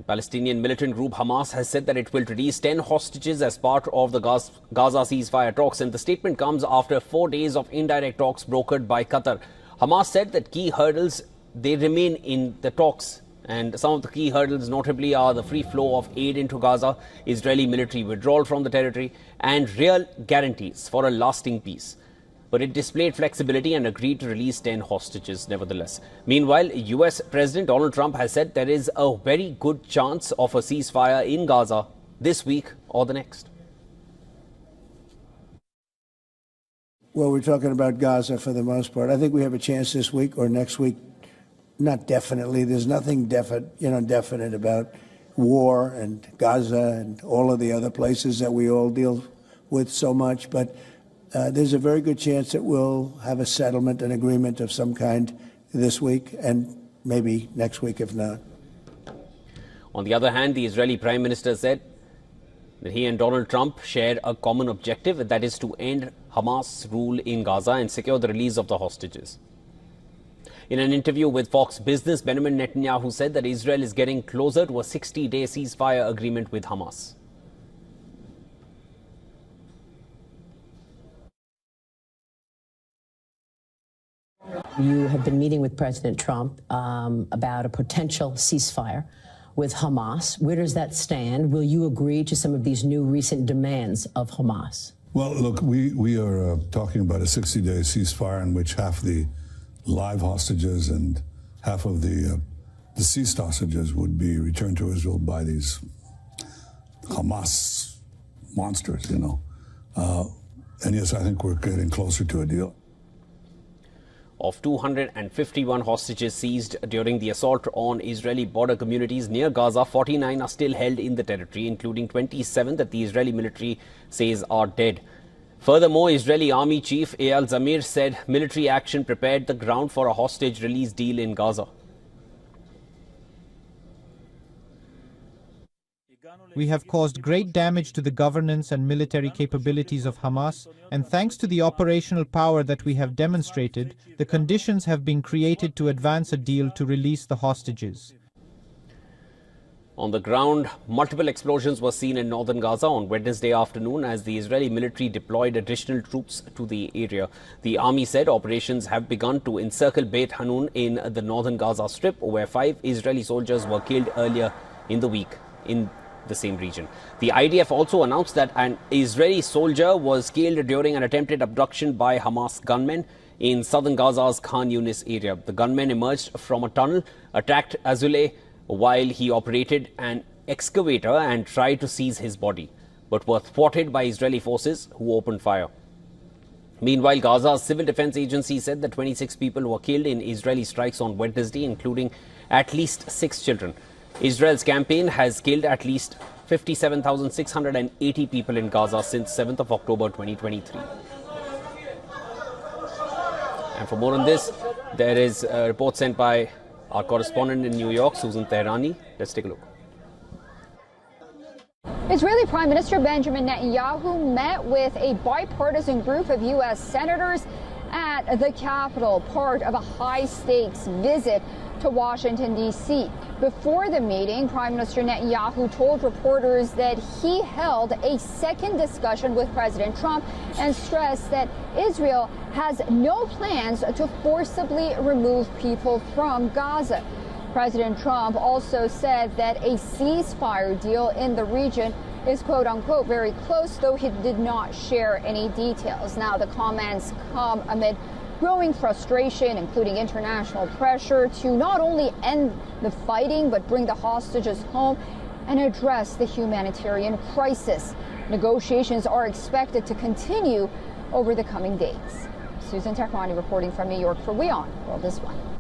Palestinian militant group Hamas has said that it will release 10 hostages as part of the Gaza ceasefire talks, and the statement comes after 4 days of indirect talks brokered by Qatar. Hamas said that key hurdles, they remain in the talks, and some of the key hurdles notably are the free flow of aid into Gaza, Israeli military withdrawal from the territory, and real guarantees for a lasting peace. But it displayed flexibility and agreed to release 10 hostages nevertheless. Meanwhile, US President Donald Trump has said there is a very good chance of a ceasefire in Gaza this week or the next. Well, we're talking about Gaza for the most part. I think we have a chance this week or next week. Not definitely. There's nothing definite about war and Gaza and all of the other places that we all deal with so much. But there's a very good chance that we'll have a settlement, an agreement of some kind this week and maybe next week if not. On the other hand, the Israeli Prime Minister said that he and Donald Trump share a common objective, that is to end Hamas rule in Gaza and secure the release of the hostages. In an interview with Fox Business, Benjamin Netanyahu said that Israel is getting closer to a 60-day ceasefire agreement with Hamas. You have been meeting with President Trump about a potential ceasefire with Hamas. Where does that stand? Will you agree to some of these new recent demands of Hamas? Well, look, we are talking about a 60-day ceasefire in which half the live hostages and half of the deceased hostages would be returned to Israel by these Hamas monsters, you know. And yes, I think we're getting closer to a deal. Of 251 hostages seized during the assault on Israeli border communities near Gaza, 49 are still held in the territory, including 27 that the Israeli military says are dead. Furthermore, Israeli Army Chief Eyal Zamir said military action prepared the ground for a hostage release deal in Gaza. We have caused great damage to the governance and military capabilities of Hamas, and thanks to the operational power that we have demonstrated, the conditions have been created to advance a deal to release the hostages. On the ground, multiple explosions were seen in northern Gaza on Wednesday afternoon as the Israeli military deployed additional troops to the area. The army said operations have begun to encircle Beit Hanun in the northern Gaza Strip, where 5 Israeli soldiers were killed earlier in the week in the same region. The IDF also announced that an Israeli soldier was killed during an attempted abduction by Hamas gunmen in southern Gaza's Khan Yunis area. The gunmen emerged from a tunnel, attacked Azuleh while he operated an excavator and tried to seize his body, but were thwarted by Israeli forces who opened fire. Meanwhile, Gaza's civil defense agency said that 26 people were killed in Israeli strikes on Wednesday, including at least 6 children. Israel's campaign has killed at least 57,680 people in Gaza since 7th of October 2023. And for more on this, there is a report sent by our correspondent in New York, Susan Tehrani. Let's take a look. Israeli Prime Minister Benjamin Netanyahu met with a bipartisan group of U.S. senators at the Capitol, part of a high-stakes visit to Washington, D.C. Before the meeting, Prime Minister Netanyahu told reporters that he held a second discussion with President Trump and stressed that Israel has no plans to forcibly remove people from Gaza. President Trump also said that a ceasefire deal in the region is quote-unquote very close, though he did not share any details. Now, the comments come amid growing frustration, including international pressure to not only end the fighting, but bring the hostages home and address the humanitarian crisis. Negotiations are expected to continue over the coming days. Susan Tehrani reporting from New York for WION World This One.